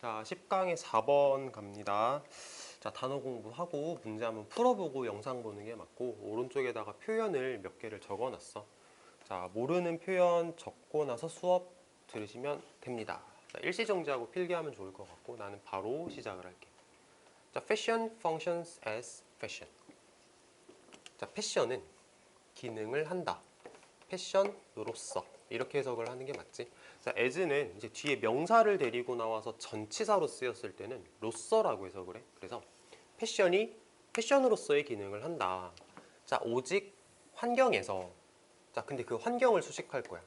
자, 10강에 4번 갑니다. 자, 단어 공부하고 문제 한번 풀어보고 영상 보는 게 맞고, 오른쪽에다가 표현을 몇 개를 적어놨어. 자, 모르는 표현 적고 나서 수업 들으시면 됩니다. 자, 일시정지하고 필기하면 좋을 것 같고, 나는 바로 시작을 할게. 자, fashion functions as fashion. 자, 패션은 기능을 한다. 패션으로서 이렇게 해석을 하는 게 맞지. 자, as는 이제 뒤에 명사를 데리고 나와서 전치사로 쓰였을 때는 로서라고 해석을 해. 그래서 패션이 패션으로서의 기능을 한다. 자, 오직 환경에서. 자, 근데 그 환경을 수식할 거야.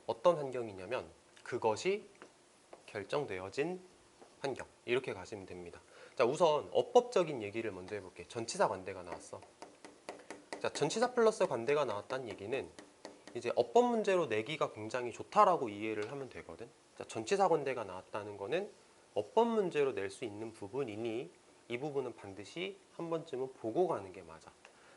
어떤 환경이냐면 그것이 결정되어진 환경. 이렇게 가시면 됩니다. 자, 우선 어법적인 얘기를 먼저 해볼게. 전치사 관대가 나왔어. 자, 전치사 플러스 관대가 나왔다는 얘기는 이제 어법 문제로 내기가 굉장히 좋다라고 이해를 하면 되거든. 자, 전치사 관대가 나왔다는 거는 어법 문제로 낼 수 있는 부분이니 이 부분은 반드시 한 번쯤은 보고 가는 게 맞아.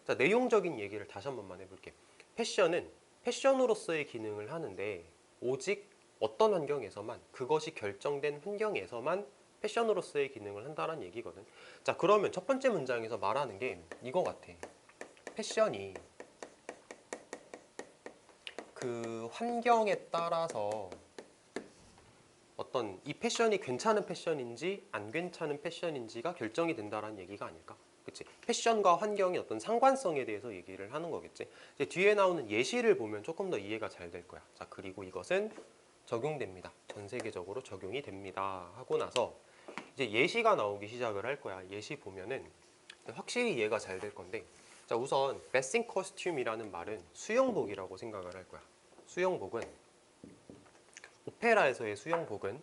자, 내용적인 얘기를 다시 한 번만 해볼게. 패션은 패션으로서의 기능을 하는데 오직 어떤 환경에서만, 그것이 결정된 환경에서만 패션으로서의 기능을 한다는 얘기거든. 자, 그러면 첫 번째 문장에서 말하는 게 이거 같아. 패션이 그 환경에 따라서 어떤 이 패션이 괜찮은 패션인지 안 괜찮은 패션인지가 결정이 된다는 얘기가 아닐까? 그치? 패션과 환경의 어떤 상관성에 대해서 얘기를 하는 거겠지. 이제 뒤에 나오는 예시를 보면 조금 더 이해가 잘 될 거야. 자, 그리고 이것은 적용됩니다. 전 세계적으로 적용이 됩니다. 하고 나서 이제 예시가 나오기 시작을 할 거야. 예시 보면은 확실히 이해가 잘 될 건데, 자, 우선 bathing costume이라는 말은 수영복이라고 생각을 할 거야. 수영복은, 오페라에서의 수영복은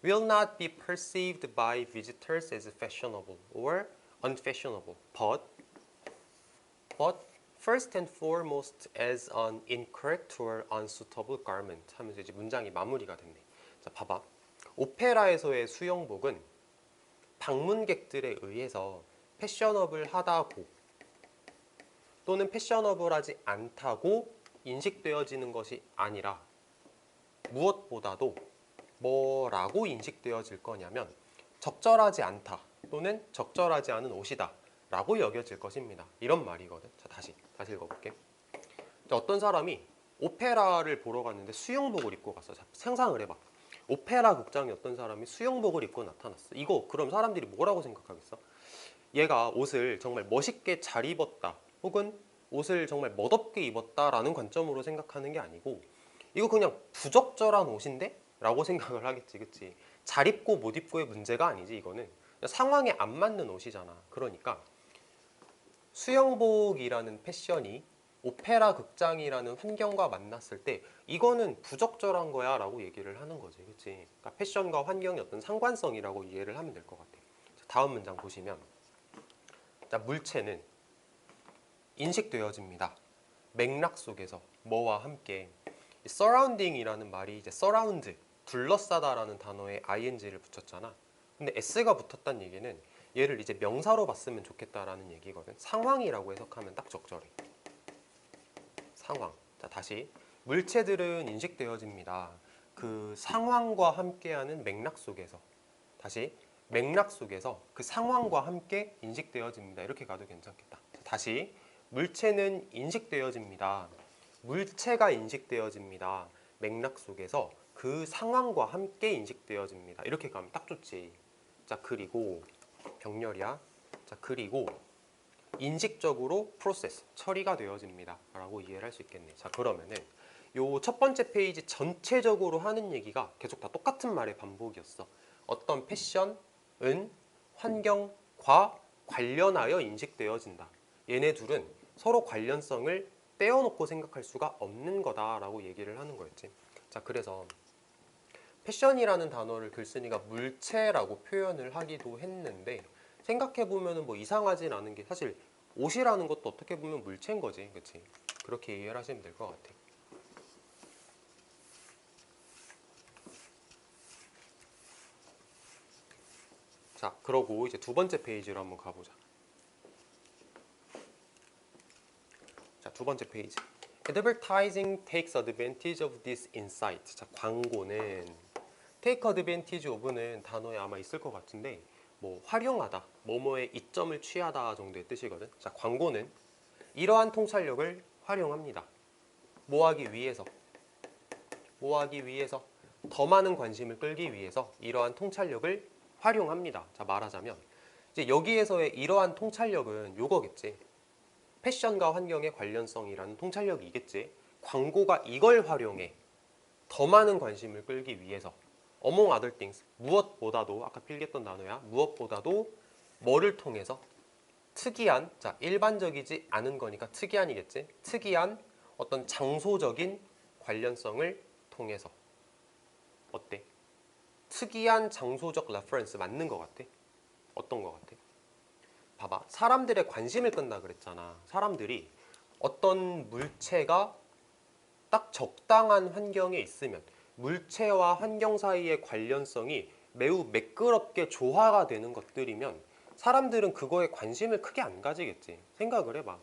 will not be perceived by visitors as fashionable or unfashionable, but first and foremost as an incorrect or unsuitable garment 하면서 이제 문장이 마무리가 됐네. 자, 봐봐. 오페라에서의 수영복은 방문객들에 의해서 패셔너블하다고 또는 패셔너블하지 않다고 인식되어지는 것이 아니라 무엇보다도 뭐라고 인식되어질 거냐면 적절하지 않다 또는 적절하지 않은 옷이다 라고 여겨질 것입니다. 이런 말이거든. 자, 다시 읽어볼게. 자, 어떤 사람이 오페라를 보러 갔는데 수영복을 입고 갔어. 자, 상상을 해봐. 오페라 극장에 어떤 사람이 수영복을 입고 나타났어. 이거 그럼 사람들이 뭐라고 생각하겠어? 얘가 옷을 정말 멋있게 잘 입었다 혹은 옷을 정말 멋없게 입었다라는 관점으로 생각하는 게 아니고 이거 그냥 부적절한 옷인데? 라고 생각을 하겠지. 그치? 잘 입고 못 입고의 문제가 아니지. 이거는 상황에 안 맞는 옷이잖아. 그러니까 수영복이라는 패션이 오페라 극장이라는 환경과 만났을 때 이거는 부적절한 거야 라고 얘기를 하는 거지. 그치? 그러니까 패션과 환경의 어떤 상관성이라고 이해를 하면 될 것 같아. 다음 문장 보시면, 자, 물체는 인식되어집니다. 맥락 속에서 뭐와 함께. surrounding이라는 말이 이제 surround, 둘러싸다라는 단어에 ing를 붙였잖아. 근데 s가 붙었다는 얘기는 얘를 이제 명사로 봤으면 좋겠다라는 얘기거든. 상황이라고 해석하면 딱 적절해. 상황. 자, 다시. 물체들은 인식되어집니다. 그 상황과 함께하는 맥락 속에서. 다시. 맥락 속에서 그 상황과 함께 인식되어집니다. 이렇게 가도 괜찮겠다. 자, 다시. 물체는 인식되어집니다. 물체가 인식되어집니다. 맥락 속에서 그 상황과 함께 인식되어집니다. 이렇게 가면 딱 좋지. 자, 그리고 병렬이야. 자, 그리고 인식적으로 프로세스, 처리가 되어집니다. 라고 이해를 할 수 있겠네. 자, 그러면은 요 첫 번째 페이지 전체적으로 하는 얘기가 계속 다 똑같은 말의 반복이었어. 어떤 패션은 환경과 관련하여 인식되어진다. 얘네 둘은 서로 관련성을 떼어놓고 생각할 수가 없는 거다라고 얘기를 하는 거였지. 자, 그래서 패션이라는 단어를 글쓴이가 물체라고 표현을 하기도 했는데 생각해보면 뭐 이상하진 않은 게 사실 옷이라는 것도 어떻게 보면 물체인 거지. 그치? 그렇게 이해를 하시면 될 것 같아. 자, 그러고 이제 두 번째 페이지로 한번 가보자. 자, 두 번째 페이지. Advertising takes advantage of this insight. 자, 광고는 take advantage of는 단어에 아마 있을 것 같은데 뭐 활용하다, 뭐뭐의 이점을 취하다 정도의 뜻이거든. 자, 광고는 이러한 통찰력을 활용합니다. 뭐 하기 위해서? 뭐 하기 위해서? 더 많은 관심을 끌기 위해서 이러한 통찰력을 활용합니다. 자, 말하자면 이제 여기에서의 이러한 통찰력은 요거겠지. 패션과 환경의 관련성이라는 통찰력이겠지. 광고가 이걸 활용해 더 많은 관심을 끌기 위해서 among other things 무엇보다도 아까 필기했던 단어야. 무엇보다도 뭐를 통해서 특이한 자 일반적이지 않은 거니까 특이한이겠지. 특이한 어떤 장소적인 관련성을 통해서 어때? 특이한 장소적 레퍼런스 맞는 것 같아? 어떤 것 같아? 봐봐 사람들의 관심을 끈다 그랬잖아. 사람들이 어떤 물체가 딱 적당한 환경에 있으면 물체와 환경 사이의 관련성이 매우 매끄럽게 조화가 되는 것들이면 사람들은 그거에 관심을 크게 안 가지겠지. 생각을 해봐.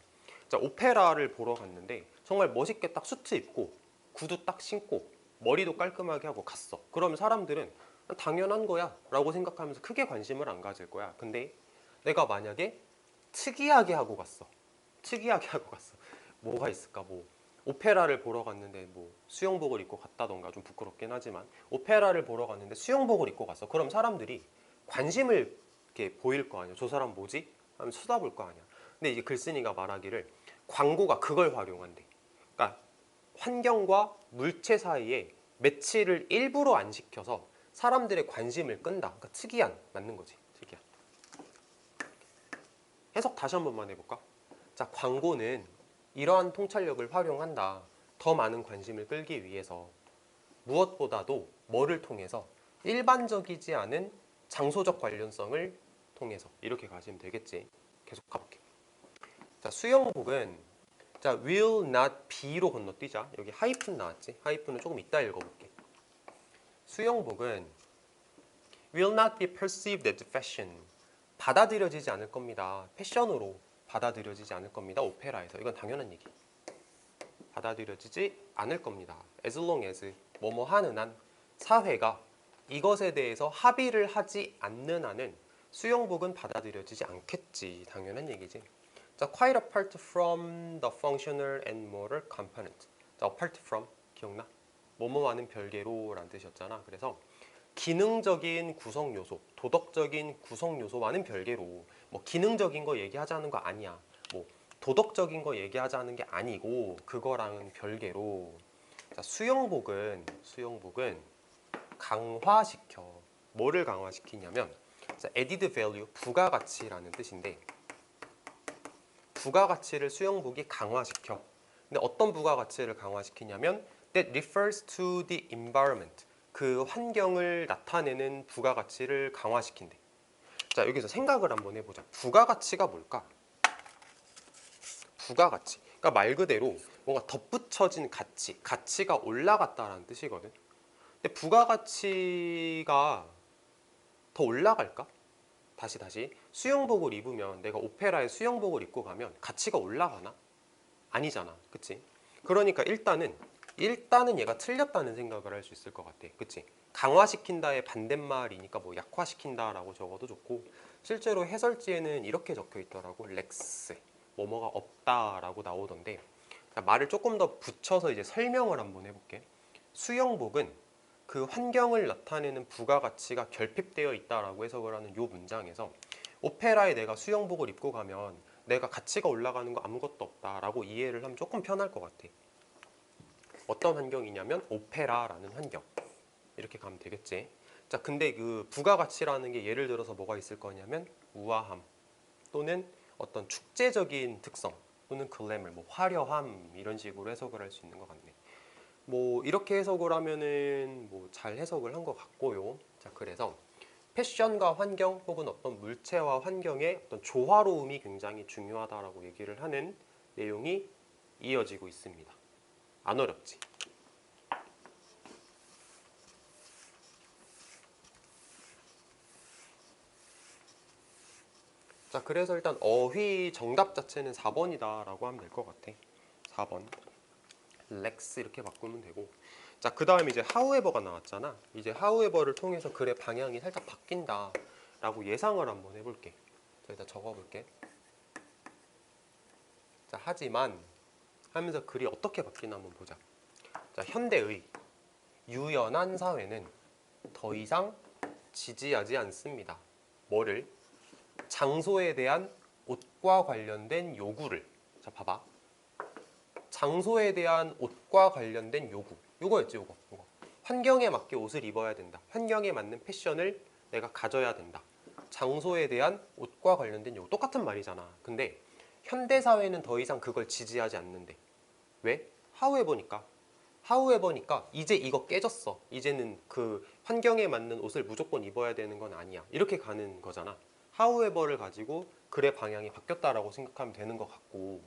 자, 오페라를 보러 갔는데 정말 멋있게 딱 수트 입고 구두 딱 신고 머리도 깔끔하게 하고 갔어. 그러면 사람들은 당연한 거야 라고 생각하면서 크게 관심을 안 가질 거야. 근데 내가 만약에 특이하게 하고 갔어. 특이하게 하고 갔어. 뭐가 있을까? 뭐 오페라를 보러 갔는데 뭐 수영복을 입고 갔다던가 좀 부끄럽긴 하지만 오페라를 보러 갔는데 수영복을 입고 갔어. 그럼 사람들이 관심을 이렇게 보일 거 아니야. 저 사람 뭐지? 하면서 쳐다볼 거 아니야. 근데 이제 글쓴이가 말하기를 광고가 그걸 활용한대. 그러니까 환경과 물체 사이에 매치를 일부러 안 시켜서 사람들의 관심을 끈다. 그러니까 특이한 맞는 거지. 특이한. 해석 다시 한 번만 해볼까? 자, 광고는 이러한 통찰력을 활용한다. 더 많은 관심을 끌기 위해서 무엇보다도 뭐를 통해서 일반적이지 않은 장소적 관련성을 통해서 이렇게 가시면 되겠지. 계속 가볼게. 자, 수영복은 자 will not be로 건너뛰자. 여기 하이픈 나왔지. 하이픈은 조금 이따 읽어볼게. 수영복은 will not be perceived as fashion. 받아들여지지 않을 겁니다. 패션으로 받아들여지지 않을 겁니다. 오페라에서. 이건 당연한 얘기. 받아들여지지 않을 겁니다. as long as 뭐뭐 하는 한 사회가 이것에 대해서 합의를 하지 않는 한은 수영복은 받아들여지지 않겠지. 당연한 얘기지. 자, quite apart from the functional and moral component. 자, apart from 기억나? 뭐뭐와는 별개로 라는 뜻이었잖아. 그래서 기능적인 구성 요소, 도덕적인 구성 요소와는 별개로 뭐 기능적인 거 얘기하자는 거 아니야. 뭐 도덕적인 거 얘기하자는 게 아니고 그거랑은 별개로 자, 수영복은 강화시켜. 뭐를 강화시키냐면 자, added value, 부가가치라는 뜻인데 부가가치를 수영복이 강화시켜. 근데 어떤 부가가치를 강화시키냐면 that refers to the environment. 그 환경을 나타내는 부가가치를 강화시킨대. 자, 여기서 생각을 한번 해보자. 부가가치가 뭘까? 부가가치. 그러니까 말 그대로 뭔가 덧붙여진 가치, 가치가 올라갔다라는 뜻이거든. 근데 부가가치가 더 올라갈까? 다시 수영복을 입으면 내가 오페라에 수영복을 입고 가면 가치가 올라가나? 아니잖아. 그치? 그러니까 일단은 얘가 틀렸다는 생각을 할 수 있을 것 같아. 그치? 강화시킨다의 반대말이니까 뭐 약화시킨다라고 적어도 좋고 실제로 해설지에는 이렇게 적혀 있더라고. 렉스. 뭐뭐가 없다라고 나오던데 자, 말을 조금 더 붙여서 이제 설명을 한번 해볼게. 수영복은 그 환경을 나타내는 부가가치가 결핍되어 있다라고 해석을 하는 이 문장에서 오페라에 내가 수영복을 입고 가면 내가 가치가 올라가는 거 아무것도 없다라고 이해를 하면 조금 편할 것 같아. 어떤 환경이냐면 오페라라는 환경. 이렇게 가면 되겠지. 자, 근데 그 부가가치라는 게 예를 들어서 뭐가 있을 거냐면 우아함 또는 어떤 축제적인 특성 또는 글래머, 뭐 화려함 이런 식으로 해석을 할 수 있는 것 같네. 뭐 이렇게 해석을 하면은 뭐 잘 해석을 한 것 같고요. 자, 그래서 패션과 환경 혹은 어떤 물체와 환경의 어떤 조화로움이 굉장히 중요하다라고 얘기를 하는 내용이 이어지고 있습니다. 안 어렵지? 자, 그래서 일단 어휘 정답 자체는 4번이다 라고 하면 될 것 같아. 4번. 렉스 이렇게 바꾸면 되고. 자, 그 다음에 이제 however가 나왔잖아. 이제 however를 통해서 글의 방향이 살짝 바뀐다 라고 예상을 한번 해볼게. 자, 일단 적어볼게. 자, 하지만 하면서 글이 어떻게 바뀌나 한번 보자. 자, 현대의 유연한 사회는 더 이상 지지하지 않습니다. 뭐를? 장소에 대한 옷과 관련된 요구를. 자, 봐봐. 장소에 대한 옷과 관련된 요구. 요거였지, 요거. 환경에 맞게 옷을 입어야 된다. 환경에 맞는 패션을 내가 가져야 된다. 장소에 대한 옷과 관련된 요구. 똑같은 말이잖아. 근데 현대 사회는 더 이상 그걸 지지하지 않는데. 왜? 하우에버니까 이제 이거 깨졌어. 이제는 그 환경에 맞는 옷을 무조건 입어야 되는 건 아니야. 이렇게 가는 거잖아. 하우에버를 가지고 글의 방향이 바뀌었다라고 생각하면 되는 것 같고,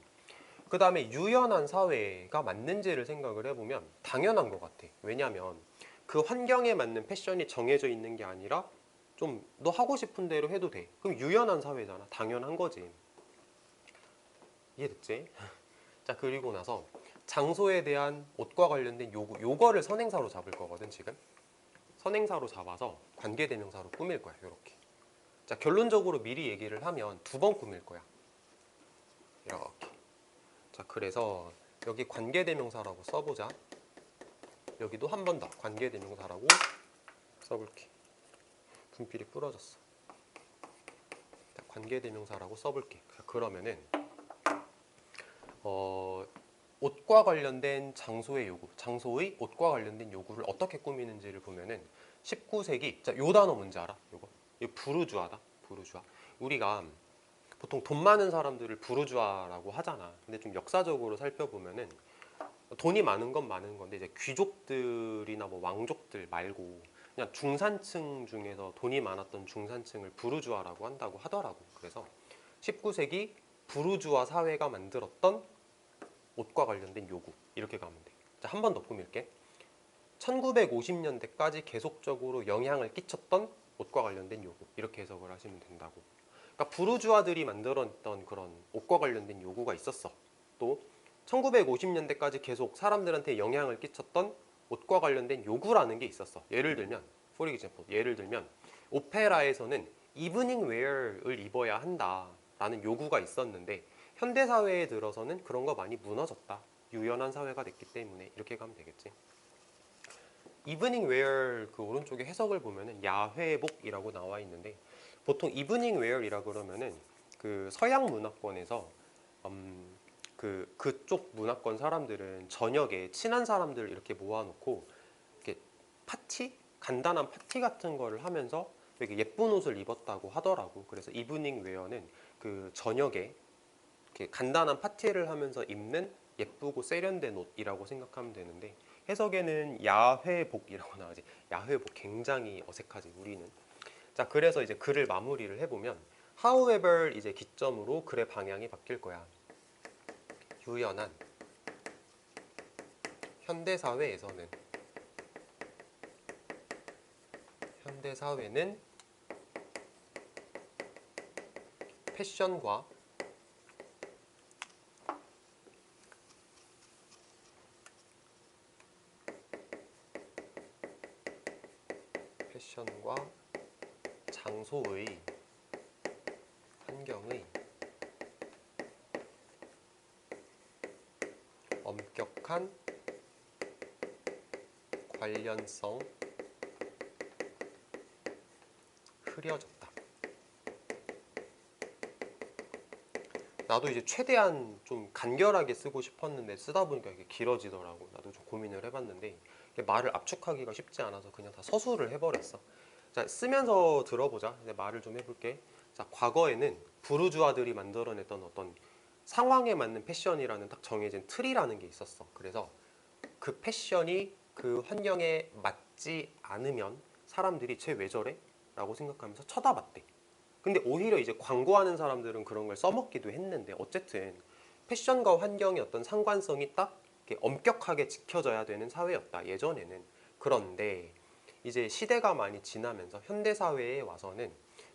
그 다음에 유연한 사회가 맞는지를 생각을 해보면 당연한 것 같아. 왜냐면 그 환경에 맞는 패션이 정해져 있는 게 아니라 좀 너 하고 싶은 대로 해도 돼. 그럼 유연한 사회잖아. 당연한 거지. 이해됐지? 자, 그리고 나서 장소에 대한 옷과 관련된 요구, 요거를 선행사로 잡을 거거든. 지금 선행사로 잡아서 관계대명사로 꾸밀 거야. 이렇게. 자, 결론적으로 미리 얘기를 하면 2번 꾸밀 거야. 이렇게. 자, 그래서 여기 관계대명사라고 써보자. 여기도 한 번 더 관계대명사라고 써볼게. 분필이 부러졌어. 자, 관계대명사라고 써볼게. 그러면은 옷과 관련된 장소의 요구, 장소의 옷과 관련된 요구를 어떻게 꾸미는지를 보면은 19세기, 자, 요 단어 뭔지 알아? 요거. 이거 부르주아다. 부르주아. 우리가 보통 돈 많은 사람들을 부르주아라고 하잖아. 근데 좀 역사적으로 살펴보면은 돈이 많은 건 많은 건데 이제 귀족들이나 뭐 왕족들 말고 그냥 중산층 중에서 돈이 많았던 중산층을 부르주아라고 한다고 하더라고. 그래서 19세기 부르주아 사회가 만들었던 옷과 관련된 요구, 이렇게 가면 돼. 자, 한 번 더 꾸밀게. 1950년대까지 계속적으로 영향을 끼쳤던 옷과 관련된 요구, 이렇게 해석을 하시면 된다고. 그러니까 부르주아들이 만들었던 그런 옷과 관련된 요구가 있었어. 또 1950년대까지 계속 사람들한테 영향을 끼쳤던 옷과 관련된 요구라는 게 있었어. 예를 들면, for example, 예를 들면 오페라에서는 이브닝 웨어를 입어야 한다라는 요구가 있었는데 현대 사회에 들어서는 그런 거 많이 무너졌다. 유연한 사회가 됐기 때문에 이렇게 가면 되겠지. 이브닝 웨어 그 오른쪽에 해석을 보면은 야회복이라고 나와 있는데 보통 이브닝 웨어이라 그러면은 그 서양 문화권에서 그쪽 문화권 사람들은 저녁에 친한 사람들 이렇게 모아놓고 이렇게 파티? 간단한 파티 같은 거를 하면서 되게 예쁜 옷을 입었다고 하더라고. 그래서 이브닝 웨어는 그 저녁에 이렇게 간단한 파티를 하면서 입는 예쁘고 세련된 옷이라고 생각하면 되는데 해석에는 야회복이라고 나오지. 야회복 굉장히 어색하지 우리는. 자, 그래서 이제 글을 마무리를 해보면 however 이제 기점으로 글의 방향이 바뀔 거야. 유연한 현대사회에서는 패션과 장소의 환경의 엄격한 관련성 흐려졌다. 나도 이제 최대한 좀 간결하게 쓰고 싶었는데 쓰다 보니까 이게 길어지더라고. 나도 좀 고민을 해봤는데 이게 말을 압축하기가 쉽지 않아서 그냥 다 서술을 해버렸어. 자, 쓰면서 들어보자. 이제 말을 좀 해볼게. 자, 과거에는 부르주아들이 만들어냈던 어떤 상황에 맞는 패션이라는 딱 정해진 틀이라는 게 있었어. 그래서 그 패션이 그 환경에 맞지 않으면 사람들이 쟤 왜 저래? 라고 생각하면서 쳐다봤대. 근데 오히려 이제 광고하는 사람들은 그런 걸 써먹기도 했는데 어쨌든 패션과 환경의 어떤 상관성이 딱 이렇게 엄격하게 지켜져야 되는 사회였다 예전에는. 그런데 이제 시대가 많이 지나면서 현대 사회에 와서는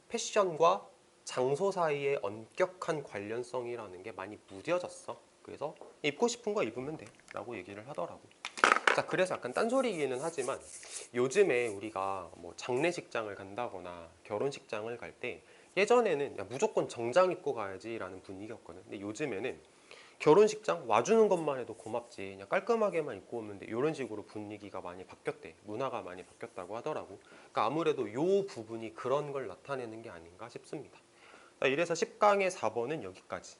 패션과 장소 사이의 엄격한 관련성이라는 게 많이 무뎌졌어. 그래서 입고 싶은 거 입으면 돼 라고 얘기를 하더라고. 자, 그래서 약간 딴소리이기는 하지만 요즘에 우리가 뭐 장례식장을 간다거나 결혼식장을 갈 때 예전에는 야, 무조건 정장 입고 가야지 라는 분위기였거든. 근데 요즘에는 결혼식장 와주는 것만 해도 고맙지, 그냥 깔끔하게만 입고 오면 돼, 이런 식으로 분위기가 많이 바뀌었대. 문화가 많이 바뀌었다고 하더라고. 그러니까 아무래도 요 부분이 그런 걸 나타내는 게 아닌가 싶습니다. 자, 이래서 10강의 4번은 여기까지.